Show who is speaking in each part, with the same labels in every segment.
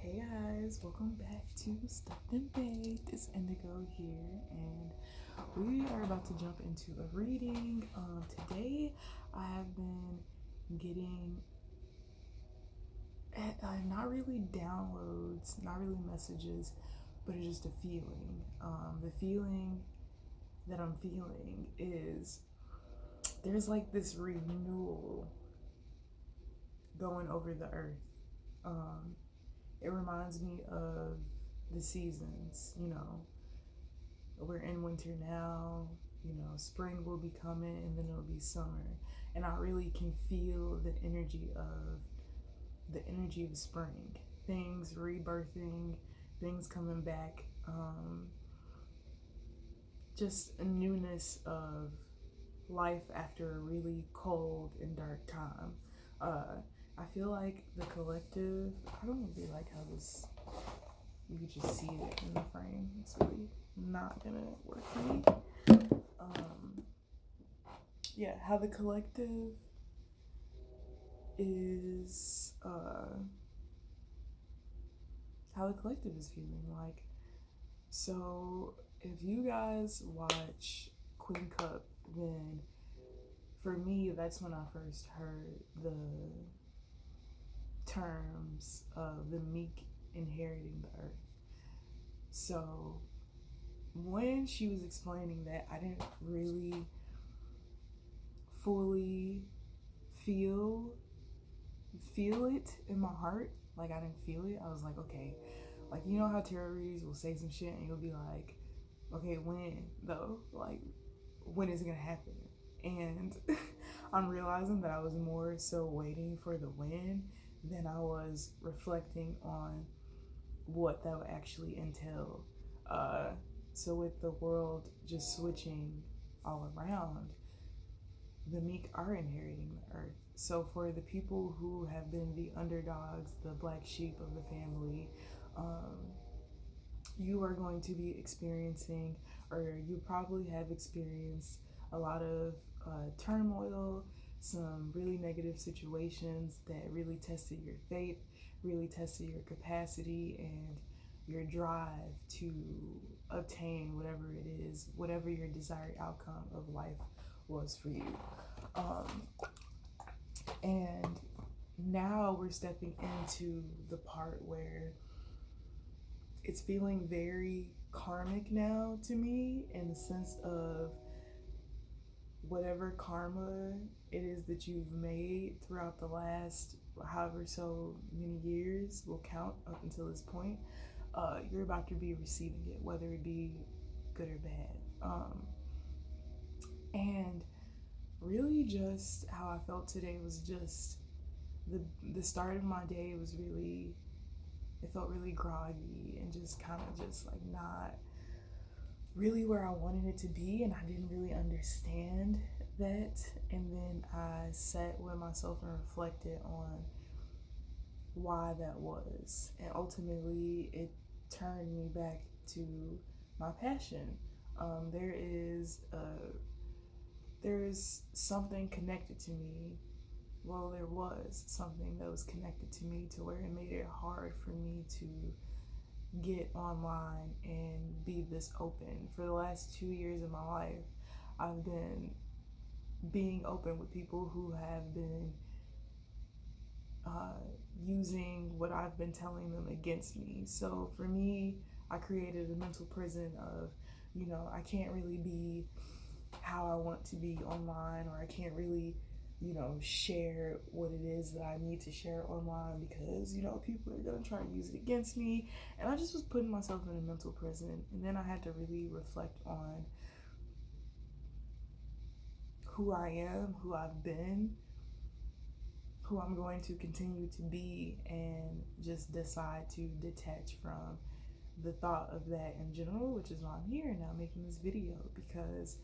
Speaker 1: Hey guys, welcome back to Stuffed and Baked. It's Indigo here, and we are about to jump into a reading. Today, I have been getting not really downloads, not really messages, but it's just a feeling. The feeling that I'm feeling is there's like this renewal going over the earth. It reminds me of the seasons, we're in winter now, spring will be coming and then it'll be summer. And I really can feel the energy of spring, things rebirthing, things coming back, just a newness of life after a really cold and dark time. I feel like the collective, I don't really like how this, you could just see it in the frame. It's really not gonna work for me. Yeah, how the collective is, feeling like. So if you guys watch Queen Cup, then for me, that's when I first heard the terms of the Meek inheriting the earth. So when she was explaining that, I didn't really fully feel it in my heart. Like, I didn't feel it. I was like, okay, like, you know how tarot readers will say some shit and you'll be like, okay, when though? Like, when is it gonna happen? And I'm realizing that I was more so waiting for the when than I was reflecting on what that would actually entail. So with the world just switching all around, the Meek are inheriting the earth. So for the people who have been the underdogs, the black sheep of the family, you are going to be experiencing, or you probably have experienced, a lot of turmoil, some really negative situations that really tested your faith, really tested your capacity and your drive to obtain whatever it is, whatever your desired outcome of life was for you. And now we're stepping into the part where it's feeling very karmic now to me, in the sense of whatever karma it is that you've made throughout the last however so many years will count up until this point. You're about to be receiving it, whether it be good or bad. And really, just how I felt today was just the start of my day was really, it felt really groggy and just kind of just like not really where I wanted it to be, and I didn't really understand that. And then I sat with myself and reflected on why that was, and ultimately it turned me back to my passion. There is something connected to me. Well, there was something that was connected to me to where it made it hard for me to get online and be this open. For the last 2 years of my life, I've been being open with people who have been using what I've been telling them against me. So for me, I created a mental prison of, I can't really be how I want to be online, or I can't really, share what it is that I need to share online because, people are going to try to use it against me. And I just was putting myself in a mental prison. And then I had to really reflect on who I am, who I've been, who I'm going to continue to be, and just decide to detach from the thought of that in general, which is why I'm here now making this video. Because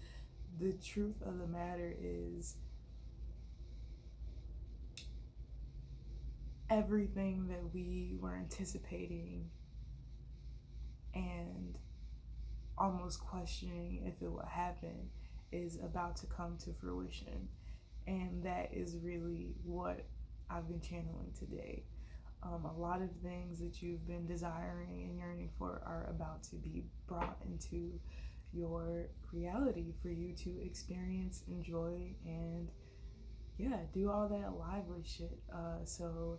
Speaker 1: the truth of the matter is, everything that we were anticipating and almost questioning if it would happen is about to come to fruition. And that is really what I've been channeling today. A lot of things that you've been desiring and yearning for are about to be brought into your reality for you to experience, enjoy, and yeah, do all that lively shit. So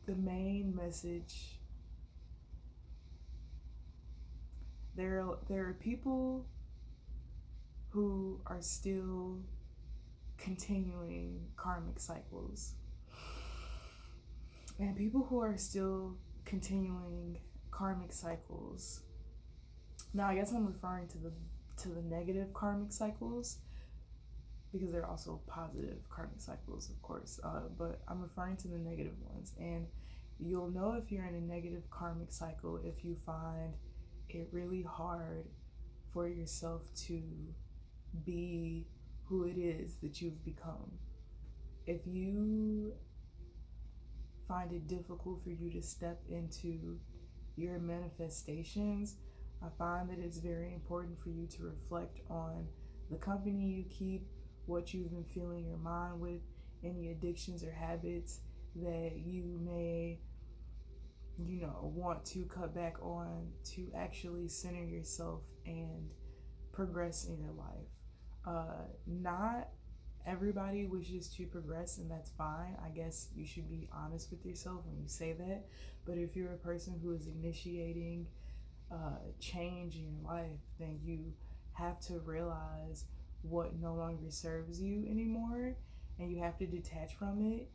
Speaker 1: the main message, there are people who are still continuing karmic cycles, and people who are still continuing karmic cycles. Now, I guess I'm referring to the negative karmic cycles, because there are also positive karmic cycles, of course, but I'm referring to the negative ones. And you'll know if you're in a negative karmic cycle if you find it really hard for yourself to be who it is that you've become. If you find it difficult for you to step into your manifestations, I find that it's very important for you to reflect on the company you keep, what you've been filling your mind with, any addictions or habits that you may, want to cut back on to actually center yourself and progress in your life. Not everybody wishes to progress, and that's fine. I guess you should be honest with yourself when you say that. But if you're a person who is initiating change in your life, then you have to realize what no longer serves you anymore, and you have to detach from it.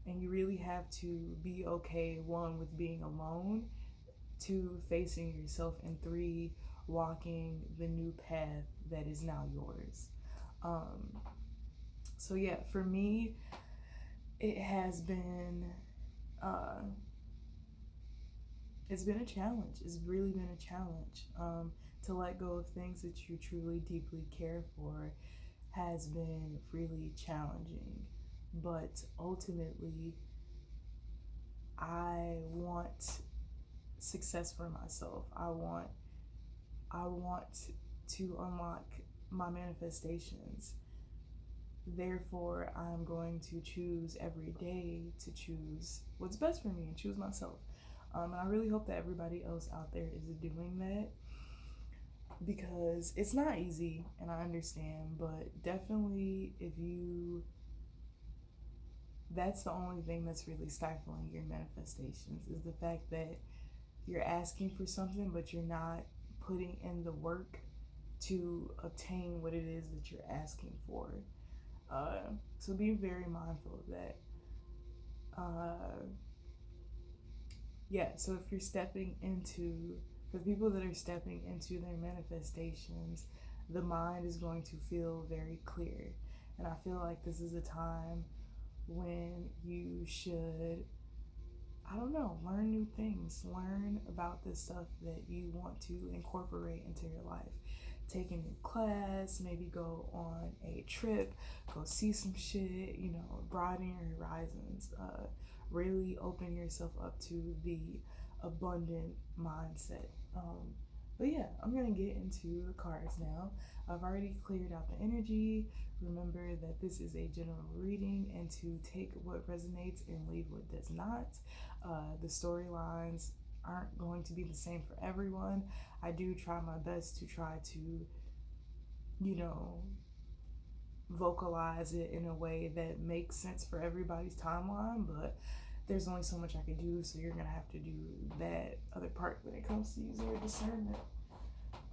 Speaker 1: And you really have to be okay, one, with being alone, two, facing yourself, and three, walking the new path that is now yours. So yeah, for me, it has been it's been a challenge. It's really been a challenge. To let go of things that you truly deeply care for has been really challenging. But ultimately, I want success for myself. I want to unlock my manifestations. Therefore, I'm going to choose every day to choose what's best for me and choose myself. And I really hope that everybody else out there is doing that, because it's not easy, and I understand, but definitely that's the only thing that's really stifling your manifestations, is the fact that you're asking for something, but you're not putting in the work to obtain what it is that you're asking for. So be very mindful of that. So if you're for people that are stepping into their manifestations, the mind is going to feel very clear. And I feel like this is a time when you should, learn new things, learn about the stuff that you want to incorporate into your life. Take a new class, maybe go on a trip, go see some shit, broaden your horizons, really open yourself up to the abundant mindset. But yeah, I'm gonna get into the cards now. I've already cleared out the energy. Remember that this is a general reading, and to take what resonates and leave what does not. The storylines aren't going to be the same for everyone. I do try my best to try to, vocalize it in a way that makes sense for everybody's timeline, but there's only so much I can do, so you're gonna have to do that other part when it comes to using your discernment.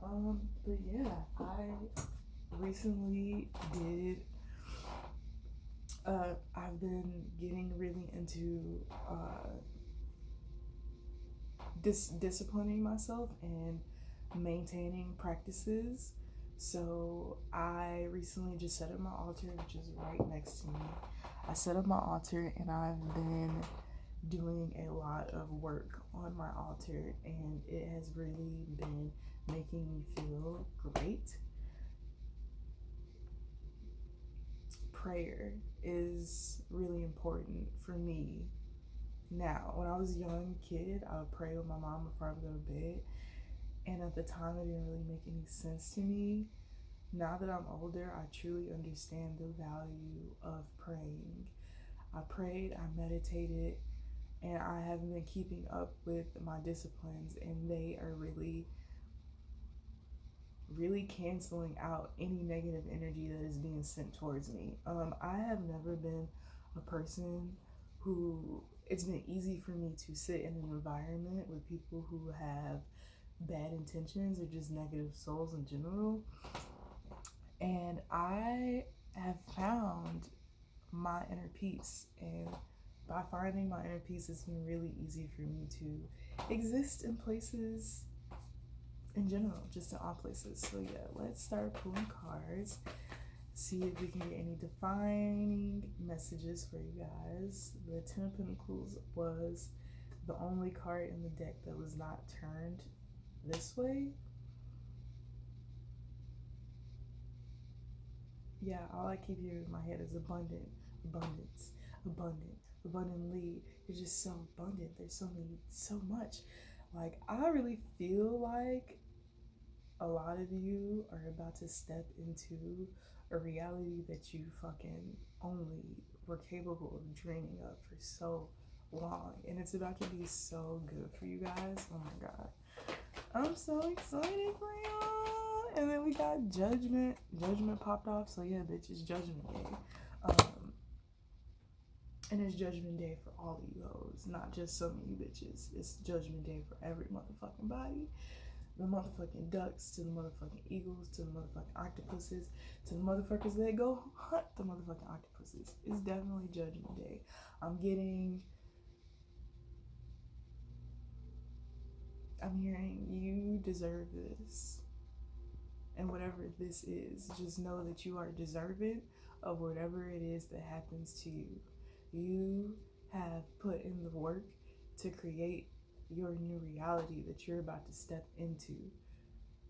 Speaker 1: But yeah, I recently did. I've been getting really into disciplining myself and maintaining practices. So I recently just set up my altar, which is right next to me. I set up my altar, and I've been doing a lot of work on my altar, and it has really been making me feel great. Prayer is really important for me now. When I was a young kid, I would pray with my mom before I would go to bed, and at the time it didn't really make any sense to me. Now that I'm older, I truly understand the value of praying. I prayed, I meditated, and I have been keeping up with my disciplines, and they are really, really canceling out any negative energy that is being sent towards me. I have never been a person who, it's been easy for me to sit in an environment with people who have bad intentions or just negative souls in general. And I have found my inner peace, and by finding my inner peace, it's been really easy for me to exist in places in general, just in all places. So yeah, let's start pulling cards, see if we can get any defining messages for you guys. The 10 of Pentacles was the only card in the deck that was not turned this way. Yeah, all I keep hearing in my head is abundant, abundance, abundant, abundantly. You're just so abundant. There's so much. Like, I really feel like a lot of you are about to step into a reality that you fucking only were capable of dreaming of for so long. And it's about to be so good for you guys. Oh my God. I'm so excited for y'all. And then we got Judgment. Judgment popped off. So yeah, bitch, it's Judgment Day. And it's Judgment Day for all of you hoes, not just some of you bitches. It's Judgment Day for every motherfucking body. The motherfucking ducks, to the motherfucking eagles, to the motherfucking octopuses, to the motherfuckers that go hunt the motherfucking octopuses. It's definitely Judgment Day. I'm hearing you deserve this. And whatever this is, just know that you are deserving of whatever it is that happens to you. You have put in the work to create your new reality that you're about to step into,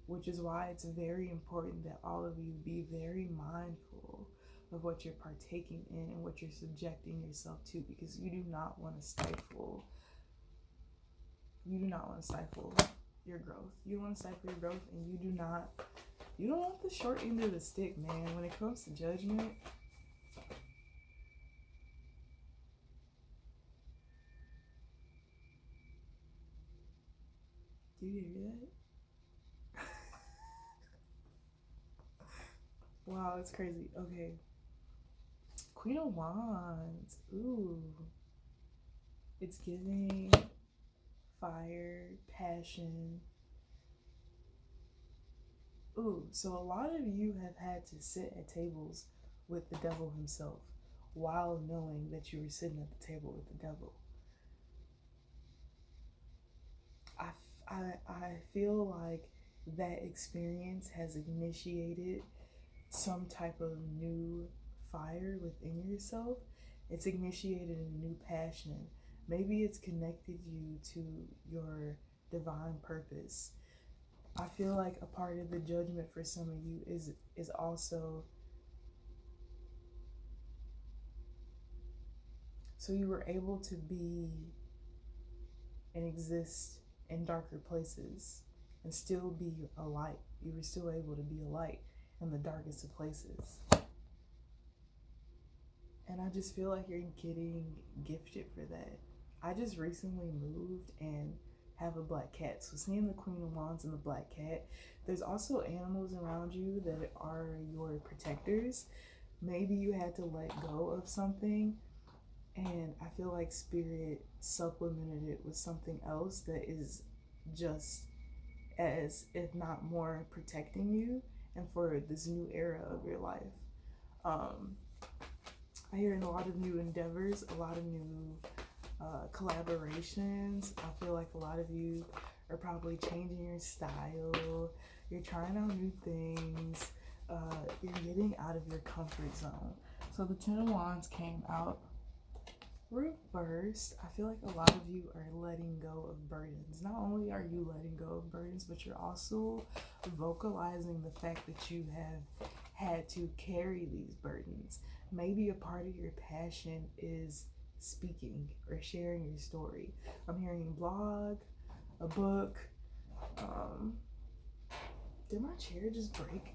Speaker 1: which is why it's very important that all of you be very mindful of what you're partaking in and what you're subjecting yourself to, because you do not want to stifle your growth. You don't want to stifle your growth, and you don't want the short end of the stick, man. When it comes to judgment, do you hear that? Wow, it's crazy. Okay. Queen of Wands. Ooh. It's giving fire, passion. Ooh, so a lot of you have had to sit at tables with the devil himself while knowing that you were sitting at the table with the devil. I feel like that experience has initiated some type of new fire within yourself. It's initiated a new passion. Maybe it's connected you to your divine purpose. I feel like a part of the judgment for some of you is also, so you were able to be and exist in darker places and still be a light. You were still able to be a light in the darkest of places. And I just feel like you're getting gifted for that. I just recently moved and have a black cat. So seeing the Queen of Wands and the black cat, there's also animals around you that are your protectors. Maybe you had to let go of something, and I feel like Spirit supplemented it with something else that is just as, if not more, protecting you and for this new era of your life. I hear in a lot of new endeavors, a lot of new collaborations. I feel like a lot of you are probably changing your style. You're trying out new things. You're getting out of your comfort zone. So the Ten of Wands came out reversed. I feel like a lot of you are letting go of burdens. Not only are you letting go of burdens, but you're also vocalizing the fact that you have had to carry these burdens. Maybe a part of your passion is speaking or sharing your story. I'm hearing blog, a book. Did my chair just break?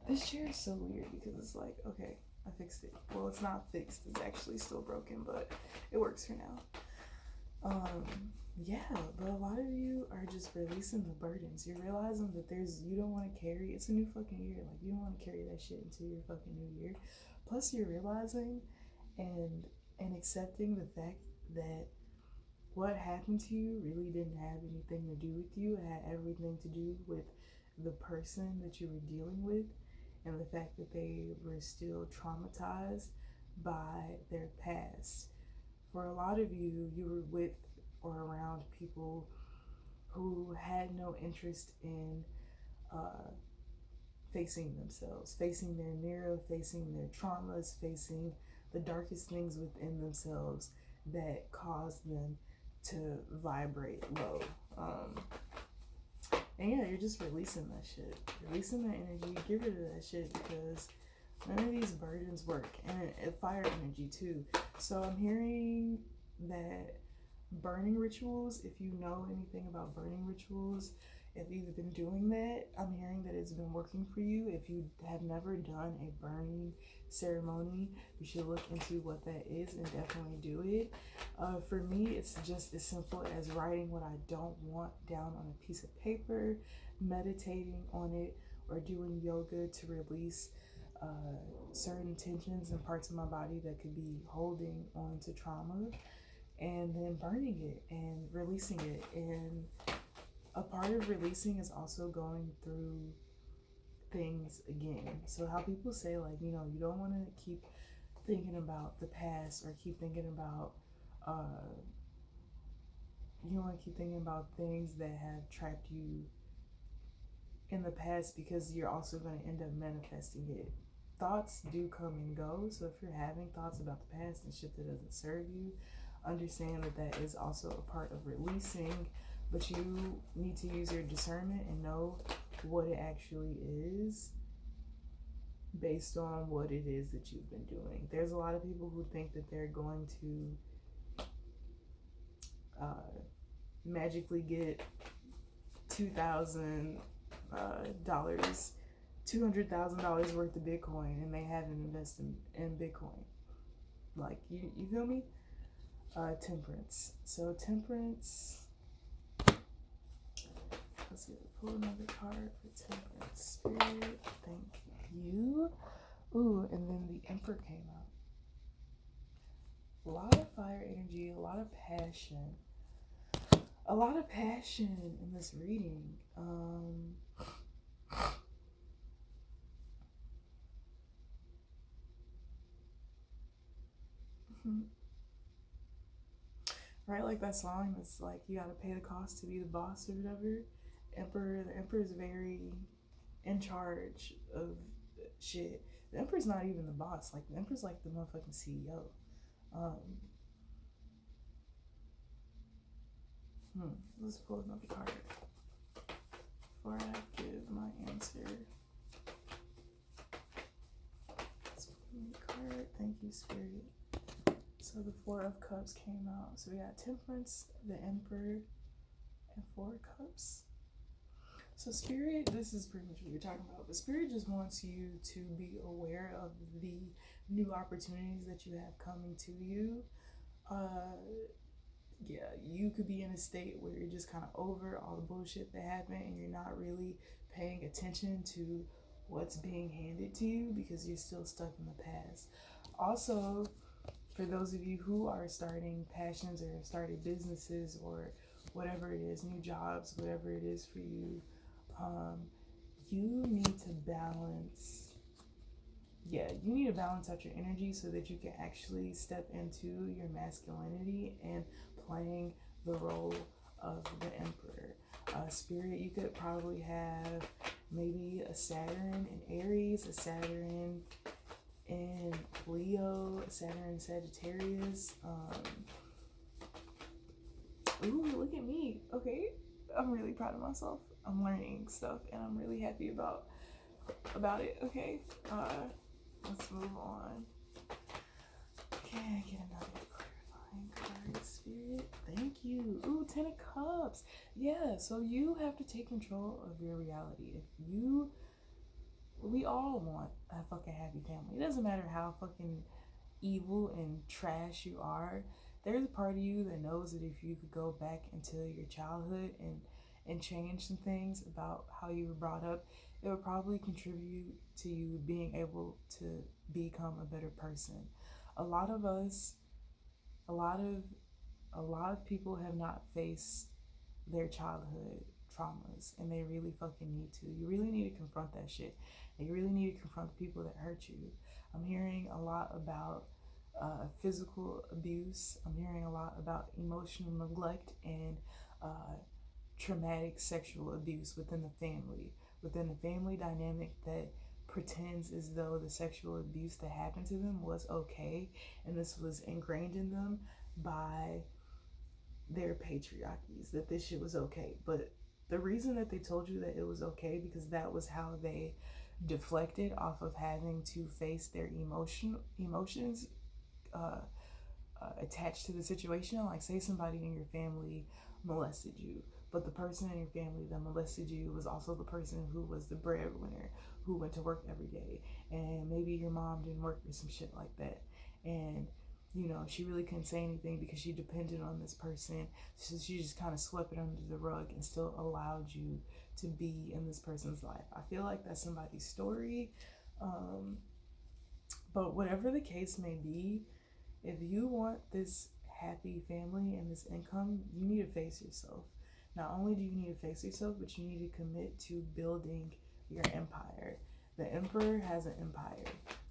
Speaker 1: This chair is so weird because it's like, okay, I fixed it. Well, it's not fixed. It's actually still broken, but it works for now. Yeah, but a lot of you are just releasing the burdens. You're realizing that you don't want to carry, it's a new fucking year. Like, you don't want to carry that shit into your fucking new year. Plus, you're realizing and accepting the fact that what happened to you really didn't have anything to do with you. It had everything to do with the person that you were dealing with, and the fact that they were still traumatized by their past. For a lot of you, you were with or around people who had no interest in facing themselves, facing their mirror, facing their traumas, facing the darkest things within themselves that caused them to vibrate low. And yeah, you're just releasing that shit. Releasing that energy. Get rid of that shit, because none of these burdens work. And fire energy too. So I'm hearing that burning rituals, if you know anything about burning rituals, if you've been doing that, I'm hearing that it's been working for you. If you have never done a burning ceremony, you should look into what that is and definitely do it. For me, it's just as simple as writing what I don't want down on a piece of paper, meditating on it, or doing yoga to release certain tensions and parts of my body that could be holding on to trauma, and then burning it and releasing it. And a part of releasing is also going through things again. So how people say, like, you know, you don't want to keep thinking about the past, or keep thinking about you don't want to keep thinking about things that have trapped you in the past, because you're also going to end up manifesting it. Thoughts do come and go. So if you're having thoughts about the past and shit that doesn't serve you, understand that that is also a part of releasing. But you need to use your discernment and know what it actually is based on what it is that you've been doing. There's a lot of people who think that they're going to magically get $2,000 $200,000 worth of Bitcoin, and they haven't invested in Bitcoin. Like, you feel me? Temperance. So temperance, let's get pull another card for temperance. Spirit, thank you. Ooh, and then the Emperor came out. A lot of fire energy, a lot of passion. A lot of passion in this reading. Right, like that song that's like, you gotta pay the cost to be the boss or whatever. The Emperor is very in charge of shit. The Emperor's not even the boss. Like, the Emperor's like the motherfucking CEO. Let's pull another card before I give my answer. Let's pull another card. Thank you, Spirit. So the Four of Cups came out. So we got Temperance, the Emperor, and Four of Cups. So Spirit, this is pretty much what you're talking about. But Spirit just wants you to be aware of the new opportunities that you have coming to you. Yeah, you could be in a state where you're just kind of over all the bullshit that happened, and you're not really paying attention to what's being handed to you because you're still stuck in the past. Also, for those of you who are starting passions or started businesses or whatever it is, new jobs, whatever it is for you, you need to balance. You need to balance out your energy so that you can actually step into your masculinity and playing the role of the Emperor. Spirit, you could probably have maybe a Saturn in Aries, a Saturn in Leo, Saturn in Sagittarius. Ooh, look at me. Okay, I'm really proud of myself. I'm learning stuff, and I'm really happy about it. Okay, let's move on. Okay, get another clarifying card, Spirit. Thank you. Ooh, 10 of Cups. Yeah, so you have to take control of your reality. If you we all want a fucking happy family. It doesn't matter how fucking evil and trash you are. There's a part of you that knows that if you could go back into your childhood and change some things about how you were brought up, it would probably contribute to you being able to become a better person. A lot of us, a lot of a lot of people have not faced their childhood traumas, and they really fucking need to. You really need to confront that shit. And you really need to confront the people that hurt you. I'm hearing a lot about physical abuse. I'm hearing a lot about emotional neglect and traumatic sexual abuse within the family dynamic that pretends as though the sexual abuse that happened to them was okay, and this was ingrained in them by their patriarchies, that this shit was okay. But the reason that they told you that it was okay, because that was how they deflected off of having to face their emotions attached to the situation. Like, say somebody in your family molested you, but the person in your family that molested you was also the person who was the breadwinner, who went to work every day, and maybe your mom didn't work or some shit like that, and you know, she really couldn't say anything because she depended on this person, so she just kind of swept it under the rug and still allowed you to be in this person's life. I feel like that's somebody's story, but whatever the case may be, if you want this happy family and this income, you need to face yourself. Not only do you need to face yourself, but you need to commit to building your empire. The emperor has an empire.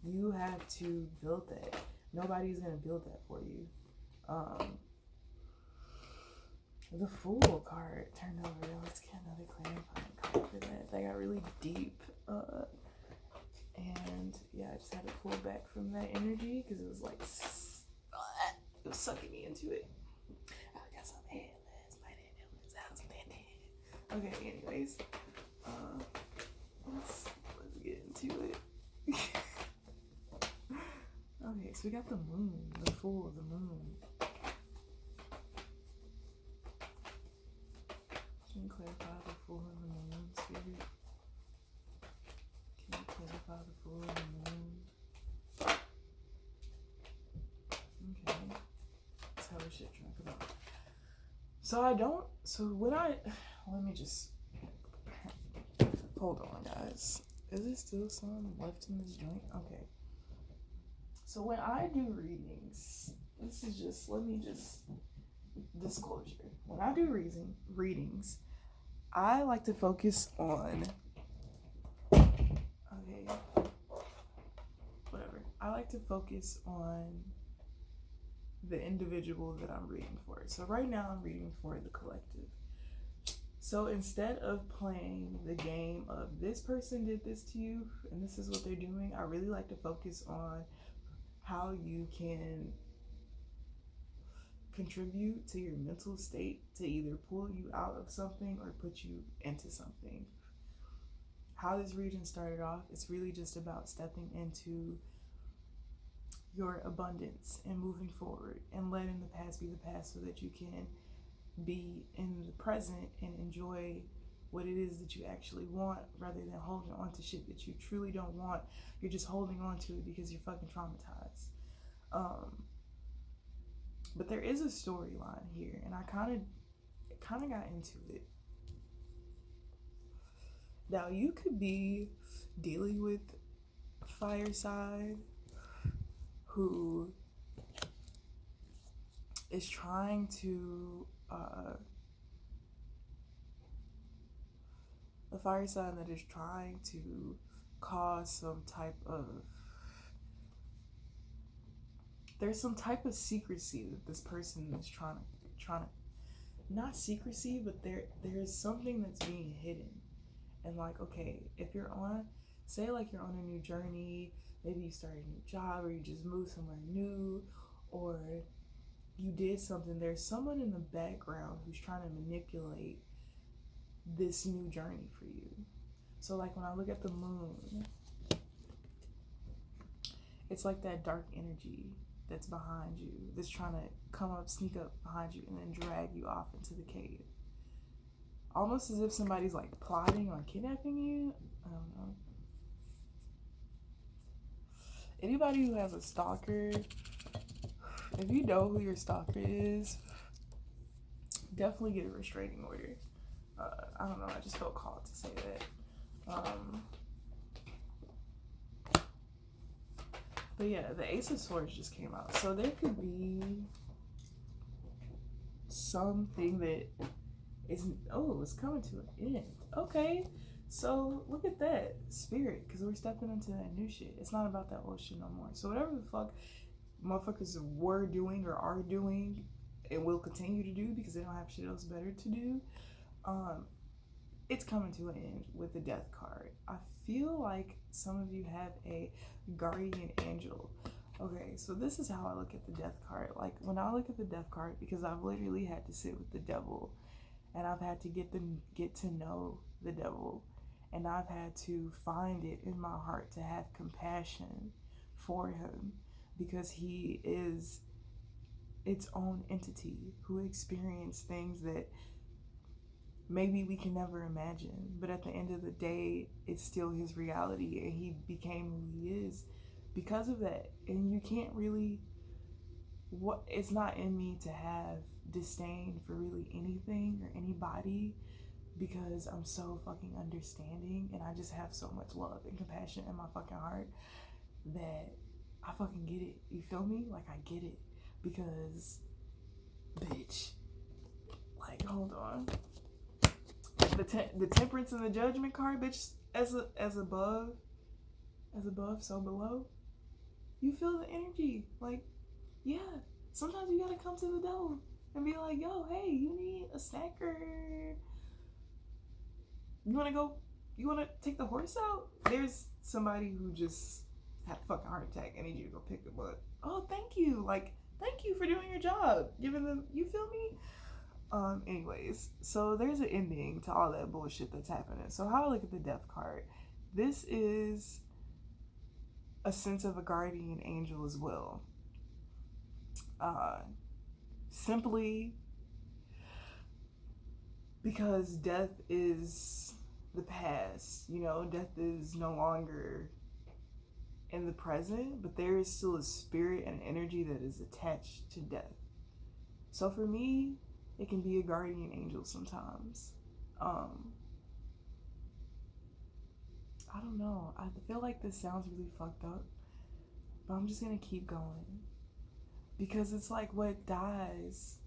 Speaker 1: You have to build that. Nobody's gonna build that for you. The Fool card turned over. Let's get another clarifying card for that. They got really deep. And yeah, I just had to pull back from that energy because it was like, it was sucking me into it. I got some headless, light in house landing. Okay, anyways, let's get into it. Okay, so we got the moon, the Fool of the moon. Can you clarify the Fool of the moon, Spirit? Can you clarify the Fool of the moon? Okay, that's how we shit drunk about. Let me just, hold on, guys. Is there still some left in this joint? Okay. So when I do readings, disclosure. When I do readings, I like to focus on, I like to focus on the individual that I'm reading for. So right now I'm reading for the collective. So instead of playing the game of this person did this to you and this is what they're doing, I really like to focus on how you can contribute to your mental state to either pull you out of something or put you into something. How this reading started off, it's really just about stepping into your abundance and moving forward and letting the past be the past so that you can be in the present and enjoy what it is that you actually want, rather than holding on to shit that you truly don't want. You're just holding on to it because you're fucking traumatized. But there is a storyline here, and I kind of got into it. Now, you could be dealing with fire sign who is trying to a fire sign that is trying to cause some type of, there's some type of secrecy that this person is trying to, not secrecy, but there's something that's being hidden. And like, okay, if you're on, say like you're on a new journey, maybe you started a new job or you just moved somewhere new, or you did something, there's someone in the background who's trying to manipulate this new journey for you. So like when I look at the moon, it's like that dark energy that's behind you, that's trying to come up, sneak up behind you and then drag you off into the cave. Almost as if somebody's like plotting on kidnapping you. I don't know. Anybody who has a stalker, if you know who your stalker is, definitely get a restraining order. I don't know, I just felt called to say that. But yeah, the Ace of Swords just came out. So there could be something that is, oh, it's coming to an end. Okay, so look at that. Spirit, because we're stepping into that new shit. It's not about that old shit no more. So whatever the fuck motherfuckers were doing or are doing and will continue to do because they don't have shit else better to do, it's coming to an end with the Death card. I feel like some of you have a guardian angel. Okay, so this is how I look at the Death card. Like, when I look at the Death card, because I've literally had to sit with the devil, and I've had to get to know the devil, and I've had to find it in my heart to have compassion for him, because he is its own entity who experienced things that maybe we can never imagine, but at the end of the day, it's still his reality, and he became who he is because of that. And you can't really, it's not in me to have disdain for really anything or anybody, because I'm so fucking understanding, and I just have so much love and compassion in my fucking heart that I fucking get it. You feel me? Like, I get it, because bitch, like, hold on. The Temperance and the Judgment card, bitch, as above, so below. You feel the energy. Like, yeah, sometimes you gotta come to the devil and be like, yo, hey, you need a snacker? You wanna take the horse out? There's somebody who just had a fucking heart attack. I need you to go pick them up. Oh, thank you. Like, thank you for doing your job. Giving them, you feel me? Anyways, so there's an ending to all that bullshit that's happening. So how I look at the Death card, this is a sense of a guardian angel as well. Simply because death is the past, you know, death is no longer in the present, but there is still a spirit and energy that is attached to death. So for me, it can be a guardian angel sometimes. I don't know. I feel like this sounds really fucked up, but I'm just gonna keep going. Because it's like what dies.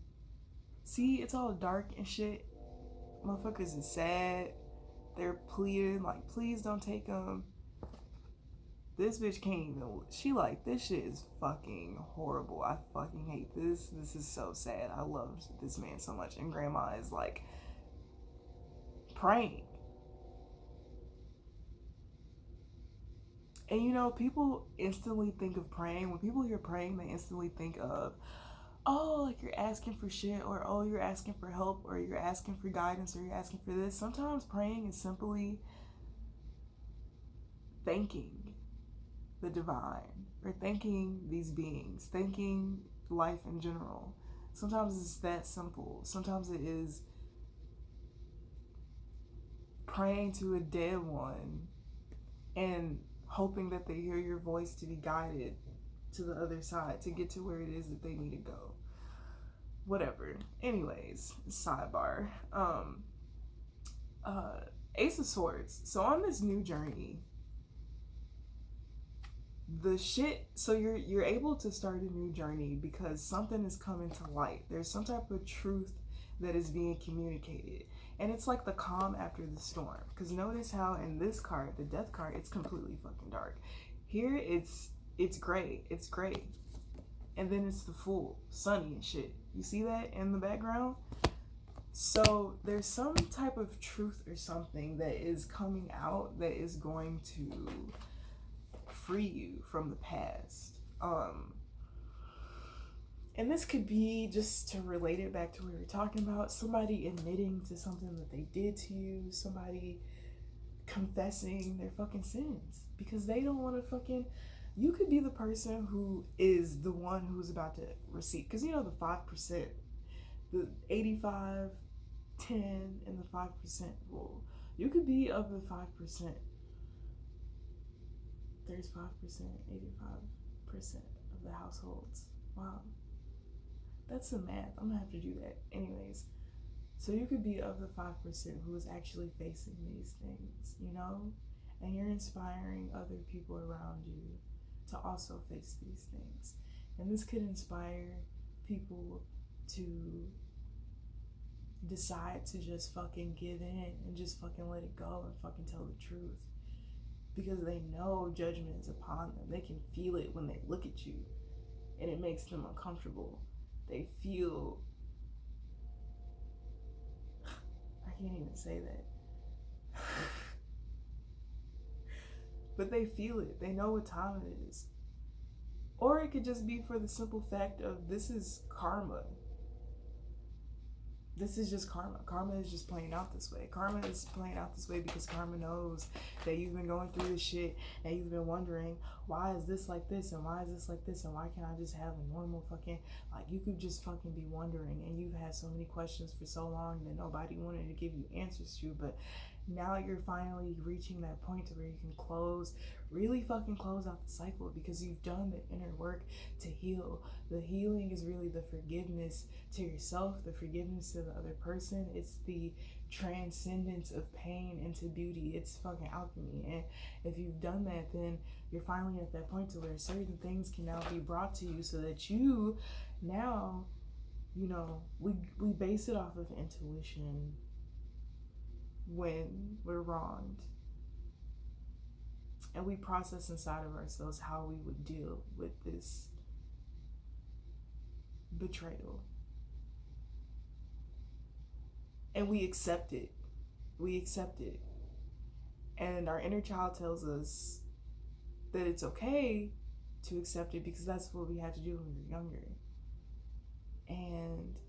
Speaker 1: See, it's all dark and shit. Motherfuckers is sad. They're pleading, like, please don't take them. This bitch can't even, she like, this shit is fucking horrible. I fucking hate this. This is so sad. I love this man so much. And grandma is like praying. And you know, people instantly think of praying. When people hear praying, they instantly think of, oh, like you're asking for shit, or oh, you're asking for help, or you're asking for guidance, or you're asking for this. Sometimes praying is simply thanking the divine, or thanking these beings, thanking life in general. Sometimes it's that simple. Sometimes it is praying to a dead one and hoping that they hear your voice to be guided to the other side, to get to where it is that they need to go. Whatever. Anyways, sidebar. Ace of Swords. So on this new journey, the shit, so you're able to start a new journey because something is coming to light. There's some type of truth that is being communicated, and it's like the calm after the storm. Because notice how in this card, the Death card, it's completely fucking dark. Here it's gray, and then it's the Fool, sunny and shit. You see that in the background? So there's some type of truth or something that is coming out that is going to free you from the past. And this could be, just to relate it back to what we were talking about, somebody admitting to something that they did to you, somebody confessing their fucking sins because they don't want to fucking, you could be the person who is the one who's about to receive, because you know the 5%, the 85, 10, and the 5% rule. You could be of the 5%. there's 5%, 85% of the households. Wow. That's some math. I'm gonna have to do that. Anyways, so you could be of the 5% who is actually facing these things, you know? And you're inspiring other people around you to also face these things. And this could inspire people to decide to just fucking give in and just fucking let it go and fucking tell the truth. Because they know judgment is upon them. They can feel it when they look at you. And it makes them uncomfortable. They feel... I can't even say that. But they feel it. They know what time it is. Or it could just be for the simple fact of this is karma. This is just karma. Karma is just playing out this way. Karma is playing out this way because karma knows that you've been going through this shit and you've been wondering, why is this like this and why is this like this and why can't I just have a normal fucking, like you could just fucking be wondering, and you've had so many questions for so long that nobody wanted to give you answers to, but now you're finally reaching that point to where you can really fucking close out the cycle because you've done the inner work to heal. The healing is really the forgiveness to yourself, the forgiveness to the other person. It's the transcendence of pain into beauty. It's fucking alchemy. And if you've done that, then you're finally at that point to where certain things can now be brought to you so that you now, you know, we base it off of intuition when we're wronged. And we process inside of ourselves how we would deal with this betrayal. And we accept it. We accept it. And our inner child tells us that it's okay to accept it because that's what we had to do when we were younger. And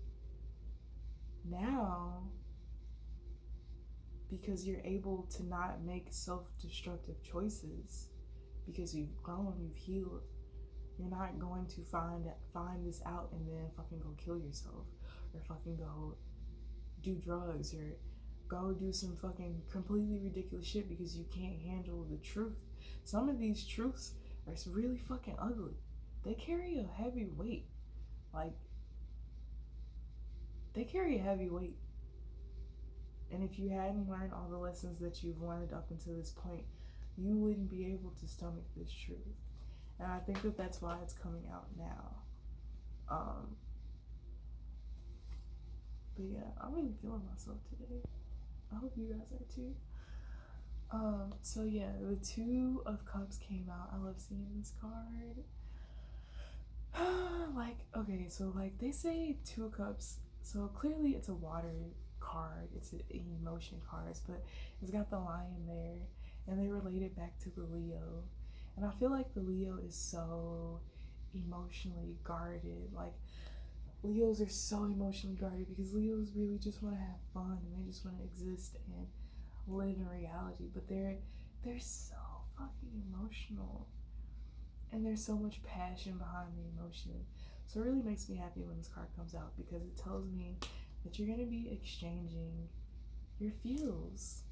Speaker 1: now, because you're able to not make self-destructive choices because you've grown, you've healed, you're not going to find this out and then fucking go kill yourself or fucking go do drugs or go do some fucking completely ridiculous shit because you can't handle the truth. Some of these truths are really fucking ugly. They carry a heavy weight. Like, they carry a heavy weight. And if you hadn't learned all the lessons that you've learned up until this point, you wouldn't be able to stomach this truth. And I think that that's why it's coming out now. But yeah, I'm really feeling myself today. I hope you guys are too. So yeah, the Two of Cups came out. I love seeing this card. Like, okay, so like they say Two of Cups, so clearly it's a water card, it's an emotion cards, but it's got the lion there, and they relate it back to the Leo. And I feel like the Leo is so emotionally guarded. Like, Leos are so emotionally guarded because Leos really just want to have fun and they just want to exist and live in reality, but they're so fucking emotional and there's so much passion behind the emotion. So it really makes me happy when this card comes out because it tells me that you're going to be exchanging your feels.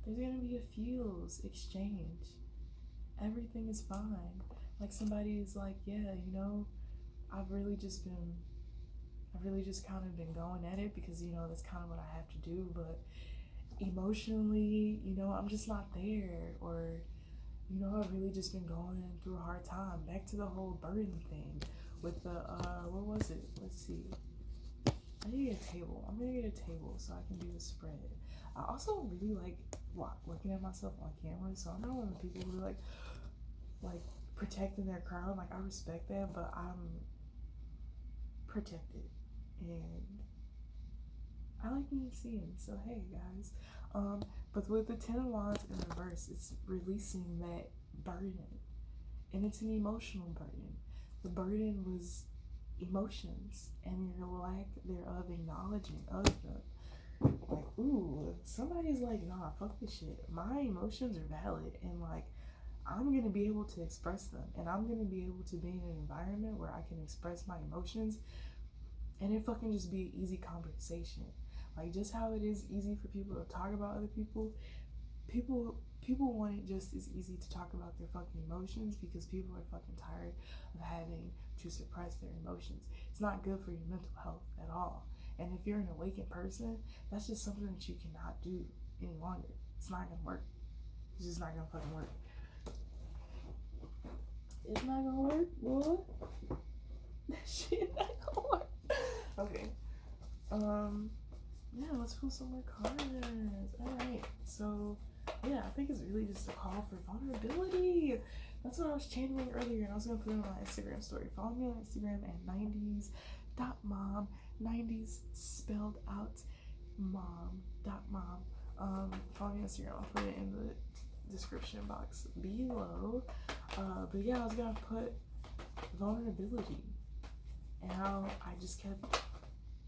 Speaker 1: There's going to be a feels exchange. Everything is fine. Like, somebody is like, yeah, you know, I've really just kind of been going at it because, you know, that's kind of what I have to do, but emotionally, you know, I'm just not there, or, you know, I've really just been going through a hard time. Back to the whole burden thing with the, what was it? Let's see. I need to get a table. I'm gonna get a table so I can do the spread. I also really like looking at myself on camera, so I'm not one of the people who like protecting their crown. Like, I respect that, but I'm protected and I like being seen. So hey guys, but with the Ten of Wands in reverse, it's releasing that burden, and it's an emotional burden. The burden was emotions and your lack thereof acknowledging of them. Like, ooh, somebody's like, nah, fuck this shit. My emotions are valid, and like, I'm gonna be able to express them, and I'm gonna be able to be in an environment where I can express my emotions, and it fucking just be an easy conversation. Like, just how it is easy for people to talk about other people, people want it just as easy to talk about their fucking emotions because people are fucking tired of having to suppress their emotions. It's not good for your mental health at all. And if you're an awakened person, that's just something that you cannot do any longer. It's not gonna work. It's just not gonna fucking work. It's not gonna work, boy. That shit not gonna work. Okay. Yeah, let's pull some more cards. Alright. So yeah, I think it's really just a call for vulnerability. That's what I was channeling earlier, and I was gonna put it on my Instagram story. Follow me on Instagram at 90s.mom. 90s spelled out mom.mom. Follow me on Instagram. I'll put it in the description box below. But yeah, I was gonna put vulnerability and how I just kept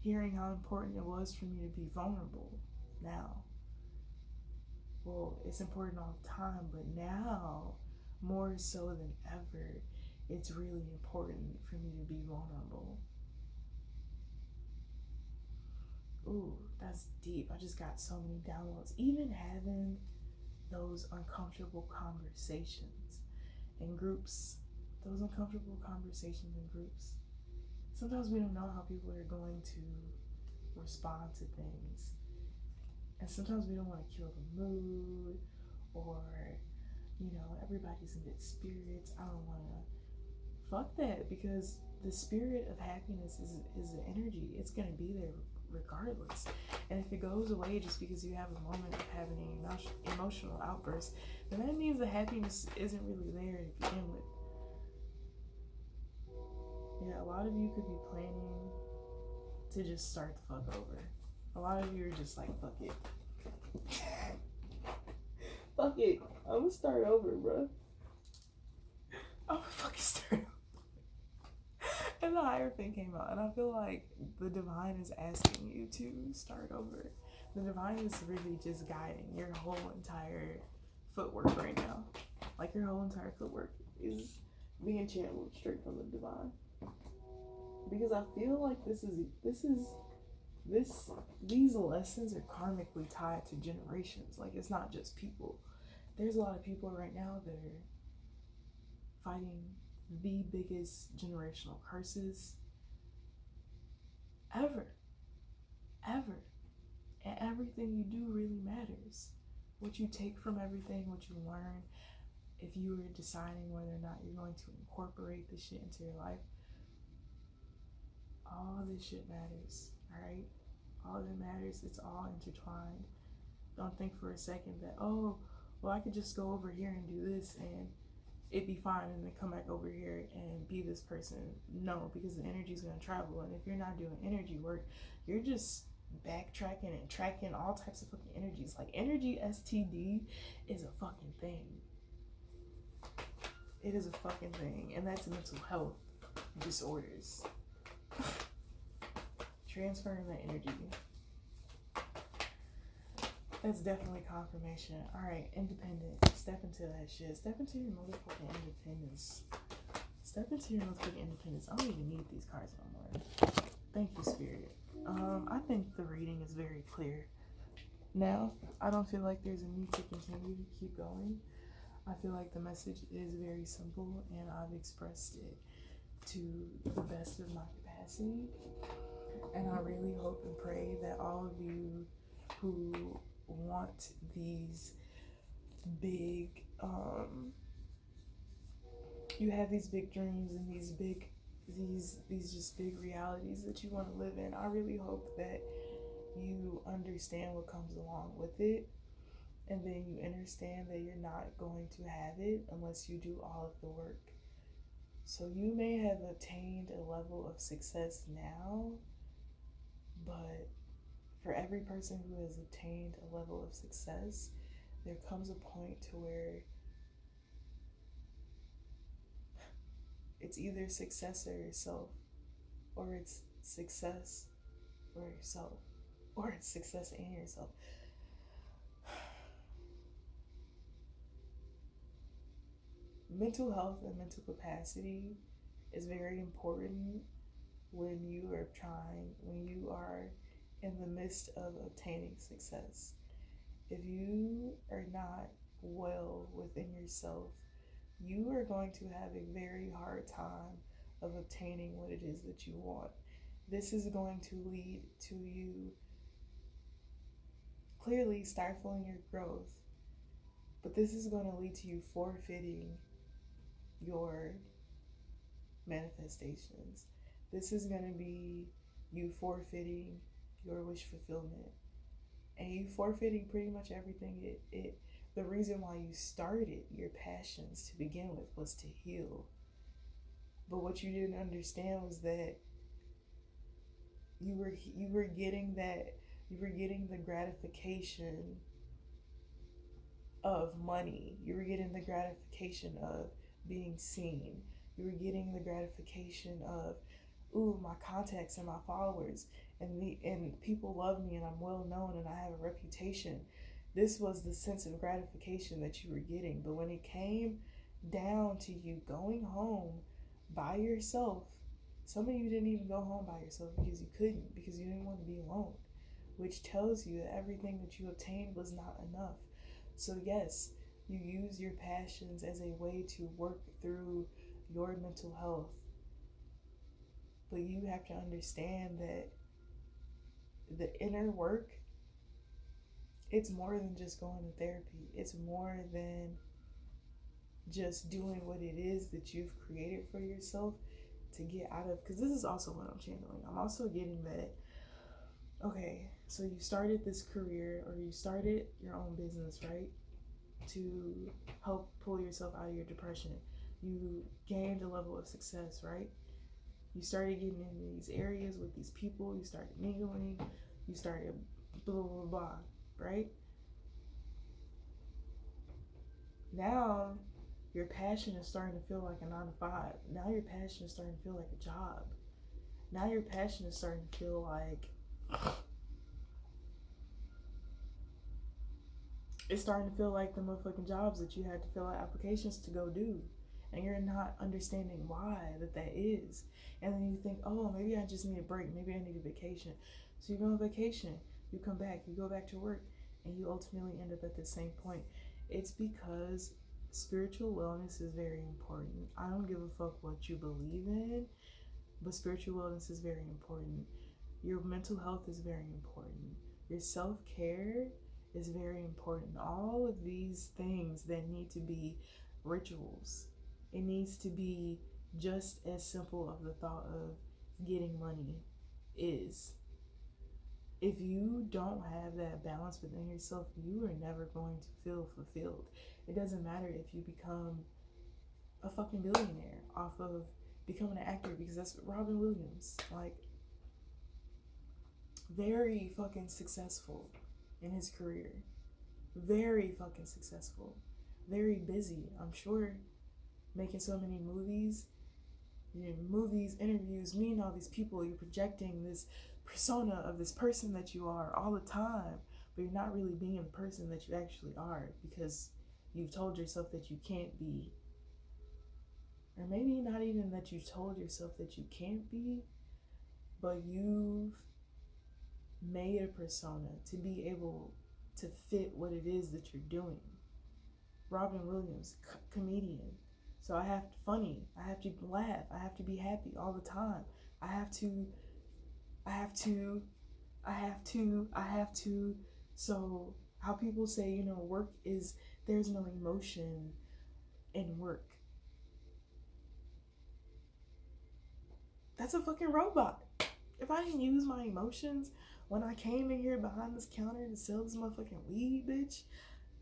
Speaker 1: hearing how important it was for me to be vulnerable now. Well, it's important all the time, but now, more so than ever, it's really important for me to be vulnerable. Ooh, that's deep. I just got so many downloads. Even having those uncomfortable conversations in groups, sometimes we don't know how people are going to respond to things. And sometimes we don't want to kill the mood, or, everybody's in good spirits. I don't want to. Fuck that, because the spirit of happiness is an energy. It's going to be there regardless. And if it goes away just because you have a moment of having an emotional outburst, then that means the happiness isn't really there to begin with. Yeah, a lot of you could be planning to just start the fuck over. A lot of you are just like, fuck it. Fuck it. I'm gonna start over, bro. I'm gonna fucking start over. And the higher thing came out, and I feel like the divine is asking you to start over. The divine is really just guiding your whole entire footwork right now. Like, your whole entire footwork is being channeled straight from the divine. Because I feel like these lessons are karmically tied to generations. Like, it's not just people. There's a lot of people right now that are fighting the biggest generational curses ever. And everything you do really matters. What you take from everything, what you learn, if you are deciding whether or not you're going to incorporate this shit into your life, all this shit matters, alright? All that matters, it's all intertwined. Don't think for a second that, oh, well, I could just go over here and do this and it'd be fine, and then come back over here and be this person. No, because the energy is going to travel, and if you're not doing energy work, you're just backtracking and tracking all types of fucking energies. Like, energy STD is a fucking thing. It is a fucking thing, and that's mental health disorders. Transferring that energy. That's definitely confirmation. Alright, independent. Step into that shit. Step into your motherfucking independence. Step into your motherfucking independence. I don't even need these cards no more. Thank you, Spirit. I think the reading is very clear. Now, I don't feel like there's a need to continue to keep going. I feel like the message is very simple, and I've expressed it to the best of my capacity. And I really hope and pray that all of you who want these big, you have these big dreams and these just big realities that you want to live in. I really hope that you understand what comes along with it, and then you understand that you're not going to have it unless you do all of the work. So you may have attained a level of success now, but for every person who has attained a level of success, there comes a point to where it's either success or yourself, or it's success or yourself, or it's success and yourself. Mental health and mental capacity is very important when you are in the midst of obtaining success. If you are not well within yourself, you are going to have a very hard time of obtaining what it is that you want. This is going to lead to you clearly stifling your growth, but this is going to lead to you forfeiting your manifestations. This is going to be you forfeiting your wish fulfillment, and you forfeiting pretty much everything. The reason why you started your passions to begin with was to heal, but what you didn't understand was that you were getting the gratification of money. You were getting the gratification of being seen. You were getting the gratification of, ooh, my contacts and my followers, and people love me and I'm well known and I have a reputation. This was the sense of gratification that you were getting. But when it came down to you going home by yourself, some of you didn't even go home by yourself because you couldn't, because you didn't want to be alone, which tells you that everything that you obtained was not enough. So yes, you use your passions as a way to work through your mental health. But you have to understand that the inner work, it's more than just going to therapy. It's more than just doing what it is that you've created for yourself to get out of, because this is also what I'm channeling. I'm also getting that, okay, so you started this career or you started your own business, right? To help pull yourself out of your depression. You gained a level of success, right? You started getting into these areas with these people, you started mingling, you started blah, blah, blah, right? Now, your passion is starting to feel like a 9 to 5. Now your passion is starting to feel like a job. Now your passion is starting to feel like it's starting to feel like the motherfucking jobs that you had to fill out applications to go do. And you're not understanding why that is. And then you think, oh, maybe I just need a break. Maybe I need a vacation. So you go on vacation, you come back, you go back to work, and you ultimately end up at the same point. It's because spiritual wellness is very important. I don't give a fuck what you believe in, but spiritual wellness is very important. Your mental health is very important. Your self-care is very important. All of these things that need to be rituals. It needs to be just as simple of the thought of getting money is. If you don't have that balance within yourself, you are never going to feel fulfilled. It doesn't matter if you become a fucking billionaire off of becoming an actor, because that's Robin Williams. Like, very fucking successful in his career. Very fucking successful. Very busy, I'm sure, making so many movies. Movies, interviews, meeting all these people. You're projecting this persona of this person that you are all the time, but you're not really being the person that you actually are, because you've told yourself that you can't be. Or maybe not even that you've told yourself that you can't be, but you've made a persona to be able to fit what it is that you're doing. Robin Williams, comedian. So I have to funny, I have to laugh, I have to be happy all the time. I have to. So how people say, work is, there's no emotion in work. That's a fucking robot. If I didn't use my emotions when I came in here behind this counter to sell this motherfucking weed, bitch,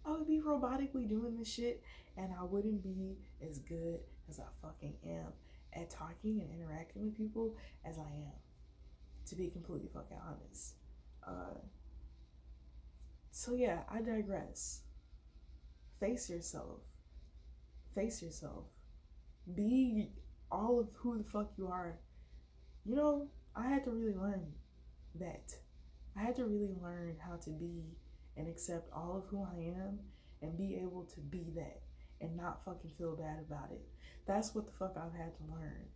Speaker 1: I would be robotically doing this shit, and I wouldn't be as good as I fucking am at talking and interacting with people as I am, to be completely fucking honest. So yeah, I digress. Face yourself. Face yourself. Be all of who the fuck you are. I had to really learn that. I had to really learn how to be and accept all of who I am and be able to be that and not fucking feel bad about it. That's what the fuck I've had to learn.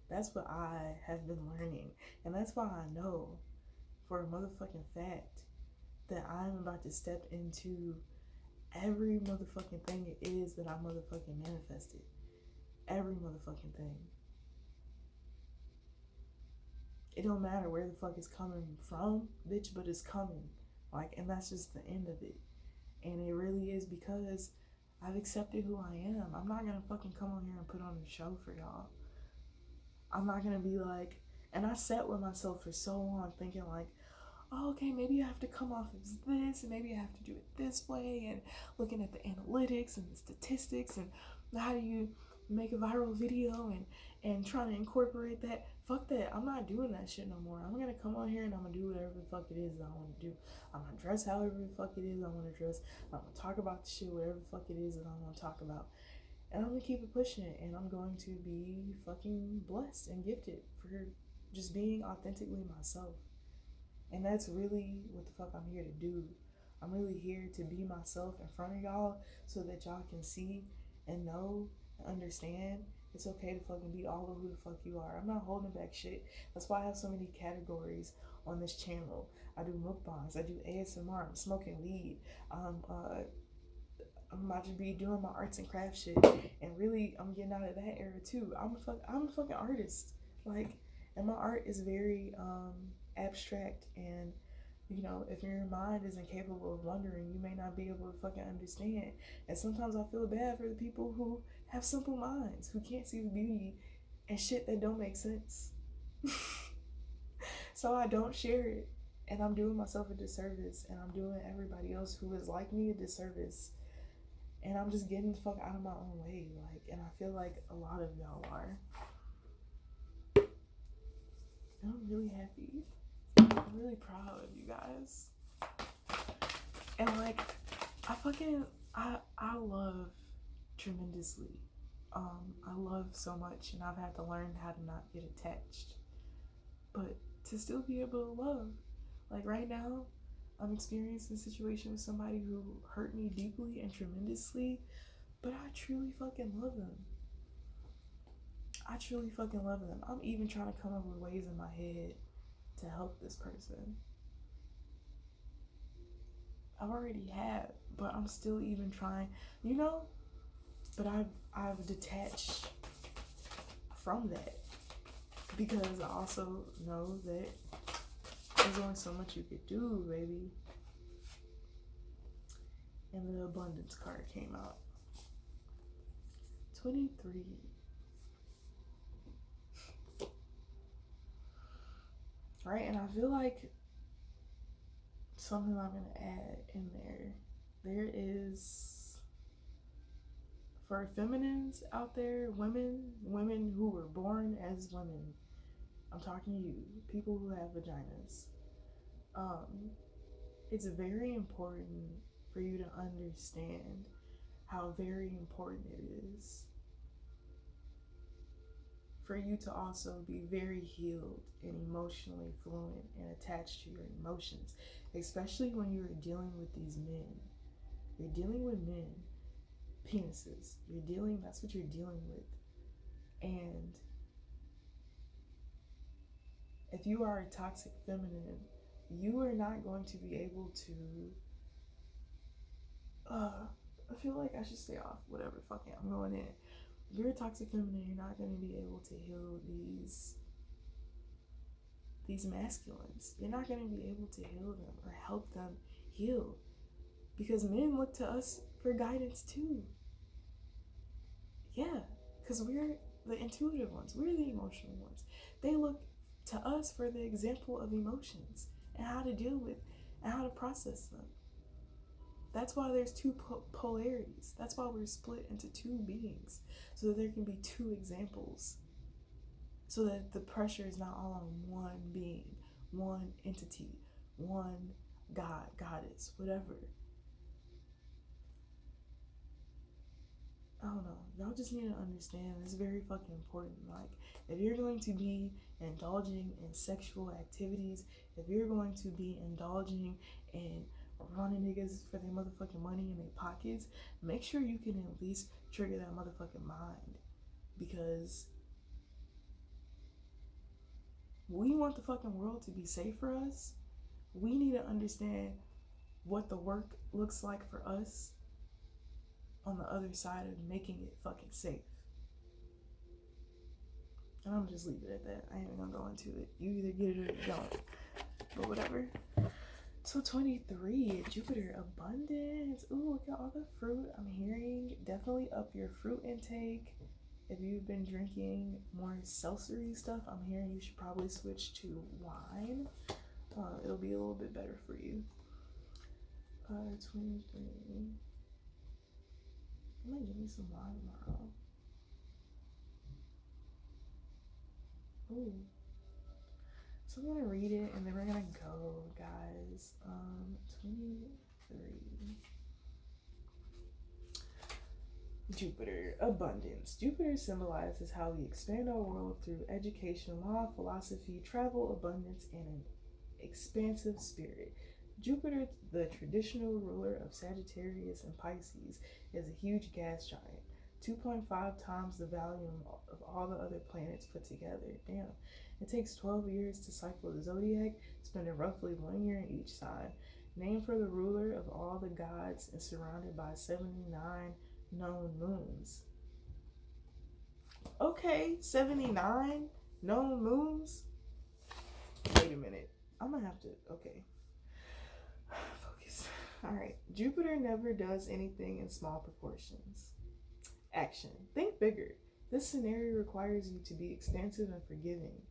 Speaker 1: That's what I have been learning. And that's why I know for a motherfucking fact that I'm about to step into every motherfucking thing it is that I motherfucking manifested. Every motherfucking thing. It don't matter where the fuck it's coming from, bitch, but it's coming. Like, and that's just the end of it. And it really is because I've accepted who I am. I'm not gonna fucking come on here and put on a show for y'all. I'm not gonna be like, and I sat with myself for so long thinking like, oh, okay, maybe I have to come off as this, and maybe I have to do it this way, and looking at the analytics and the statistics, and how do you make a viral video, and trying to incorporate that. Fuck that. I'm not doing that shit no more. I'm gonna come on here and I'm gonna do whatever the fuck it is that I want to do. I'm gonna dress however the fuck it is I want to dress. I'm gonna talk about the shit, whatever the fuck it is that I want to talk about. And I'm gonna keep it pushing it, and I'm going to be fucking blessed and gifted for just being authentically myself. And that's really what the fuck I'm here to do. I'm really here to be myself in front of y'all so that y'all can see and know and understand it's okay to fucking be all of who the fuck you are. I'm not holding back shit. That's why I have so many categories on this channel. I do mukbangs, I do ASMR, I'm smoking weed, I'm about to be doing my arts and crafts shit, and really I'm getting out of that era too. I'm a fucking artist, like, and my art is very abstract, and you know, if your mind is incapable of wondering, you may not be able to fucking understand. And sometimes I feel bad for the people who have simple minds, who can't see the beauty and shit that don't make sense. So I don't share it, and I'm doing myself a disservice, and I'm doing everybody else who is like me a disservice. And I'm just getting the fuck out of my own way, like, and I feel like a lot of y'all are. And I'm really happy. I'm really proud of you guys. And like, I love tremendously. I love so much, and I've had to learn how to not get attached, but to still be able to love. Like right now, I'm experiencing a situation with somebody who hurt me deeply and tremendously, but I truly fucking love them. I truly fucking love them. I'm even trying to come up with ways in my head to help this person. I already have, but I'm still even trying, you know? But I've detached from that because I also know that there's only so much you could do, baby. And the abundance card came out. 23. Right, and I feel like something I'm gonna add in there is, for feminines out there, women who were born as women, I'm talking to you, people who have vaginas. It's very important for you to understand how very important it is for you to also be very healed and emotionally fluent and attached to your emotions, especially when you're dealing with these men. You're dealing with men, penises. That's what you're dealing with. And if you are a toxic feminine, you are not going to be able to, I feel like I should stay off, whatever, fuck it, I'm going in. If you're a toxic feminine, you're not going to be able to heal these masculines. You're not going to be able to heal them or help them heal, because men look to us for guidance too. Yeah, because we're the intuitive ones. We're the emotional ones. They look to us for the example of emotions and how to deal with and how to process them. That's why there's two polarities. That's why we're split into two beings, so that there can be two examples, so that the pressure is not all on one being, one entity, one god, goddess, whatever. I don't know. Y'all just need to understand, it's very fucking important. Like, if you're going to be indulging in sexual activities, if you're going to be indulging in running niggas for their motherfucking money in their pockets, make sure you can at least trigger that motherfucking mind. Because we want the fucking world to be safe for us. We need to understand what the work looks like for us on the other side of making it fucking safe. And I'm gonna just leave it at that. I ain't even gonna go into it. You either get it or you don't. But whatever. So 23, Jupiter, abundance. Ooh, look at all the fruit I'm hearing. Definitely up your fruit intake. If you've been drinking more seltzery stuff, I'm hearing you should probably switch to wine. It'll be a little bit better for you. 23. I'm gonna give me some wine tomorrow. Ooh. So I'm gonna read it and then we're gonna go, guys. 23. Jupiter, abundance. Jupiter symbolizes how we expand our world through education, law, philosophy, travel, abundance, and an expansive spirit. Jupiter, the traditional ruler of Sagittarius and Pisces, is a huge gas giant, 2.5 times the volume of all the other planets put together. Damn. It takes 12 years to cycle the zodiac, spending roughly 1 year in each sign. Named for the ruler of all the gods and surrounded by 79 known moons. Okay, 79 known moons? Wait a minute. I'm gonna have to, okay. Focus. Alright. Jupiter never does anything in small proportions. Action. Think bigger. This scenario requires you to be expansive and forgiving.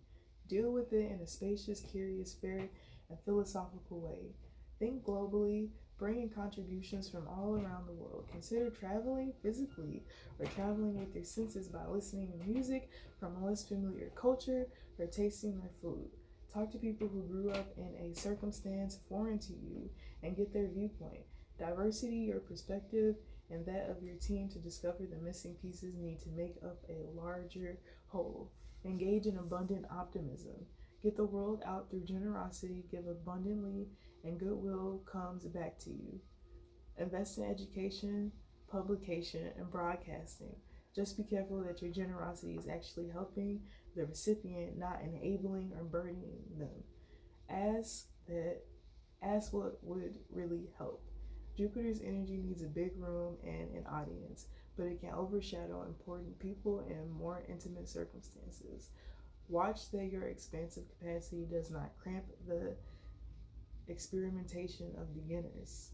Speaker 1: Deal with it in a spacious, curious, fair, and philosophical way. Think globally, bring in contributions from all around the world. Consider traveling physically or traveling with your senses by listening to music from a less familiar culture or tasting their food. Talk to people who grew up in a circumstance foreign to you and get their viewpoint. Diversity, your perspective, and that of your team to discover the missing pieces need to make up a larger whole. Engage in abundant optimism. Get the world out through generosity, give abundantly, and goodwill comes back to you. Invest in education, publication, and broadcasting. Just be careful that your generosity is actually helping the recipient, not enabling or burdening them. Ask what would really help. Jupiter's energy needs a big room and an audience, but it can overshadow important people in more intimate circumstances. Watch that your expansive capacity does not cramp the experimentation of beginners.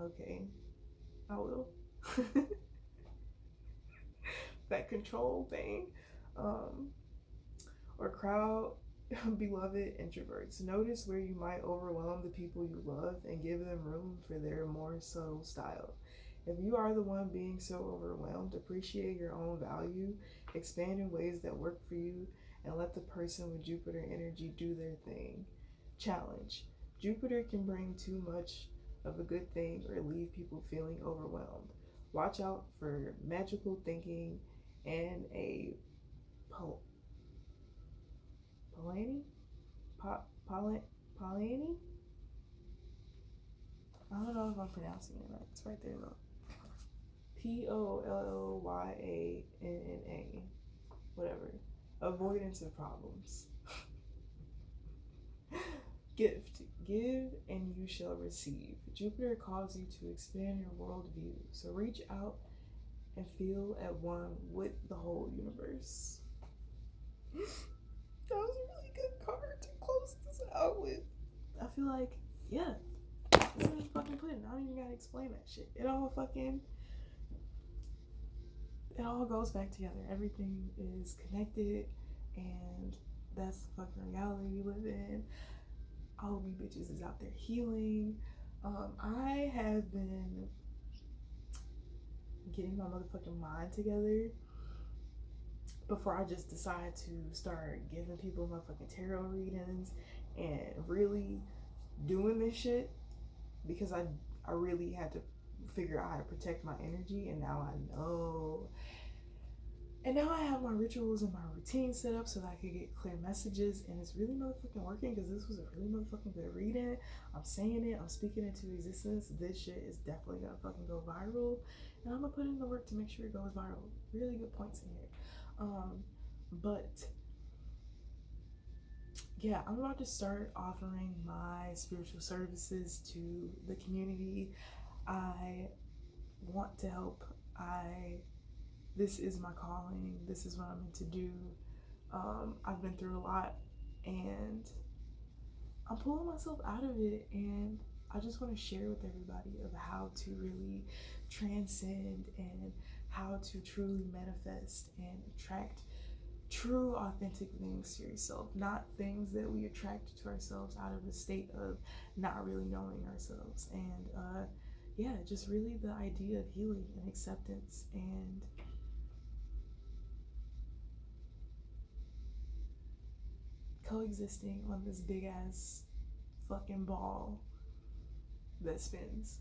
Speaker 1: Okay, I will. That control thing. Or crowd beloved introverts. Notice where you might overwhelm the people you love and give them room for their more subtle style. If you are the one being so overwhelmed, appreciate your own value, expand in ways that work for you, and let the person with Jupiter energy do their thing. Challenge. Jupiter can bring too much of a good thing or leave people feeling overwhelmed. Watch out for magical thinking and a Polanyi? Polanyi? I don't know if I'm pronouncing it right. It's right there though. Pollyanna. Whatever. Avoidance of problems. Gift. Give and you shall receive. Jupiter calls you to expand your worldview. So reach out and feel at one with the whole universe. That was a really good card to close this out with. I feel like, yeah, this is fucking pudding. I don't even gotta explain that shit. It all goes back together. Everything is connected, and that's the fucking reality we live in. All of you bitches is out there healing. I have been getting my motherfucking mind together before I just decide to start giving people motherfucking tarot readings and really doing this shit, because I really had to figure out how to protect my energy, and now I know. And now I have my rituals and my routine set up so that I could get clear messages, and it's really motherfucking working, because this was a really motherfucking good reading. I'm saying it, I'm speaking into existence. This shit is definitely gonna fucking go viral, and I'm gonna put in the work to make sure it goes viral. Really good points in here. But yeah, I'm about to start offering my spiritual services to the community. I want to help. This is my calling. This is what I'm meant to do. I've been through a lot, and I'm pulling myself out of it, and I just want to share with everybody of how to really transcend and how to truly manifest and attract true authentic things to yourself, not things that we attract to ourselves out of a state of not really knowing ourselves. And yeah, just really the idea of healing and acceptance and coexisting on this big ass fucking ball that spins.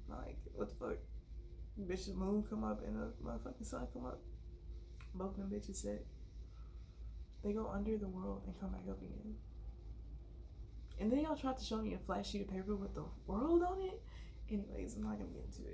Speaker 1: Like, what the fuck? Bitch, the moon come up and the motherfucking sun come up. Both them bitches said they go under the world and come back up again. And then y'all tried to show me a flat sheet of paper with the world on it. Anyways, I'm not gonna get into it.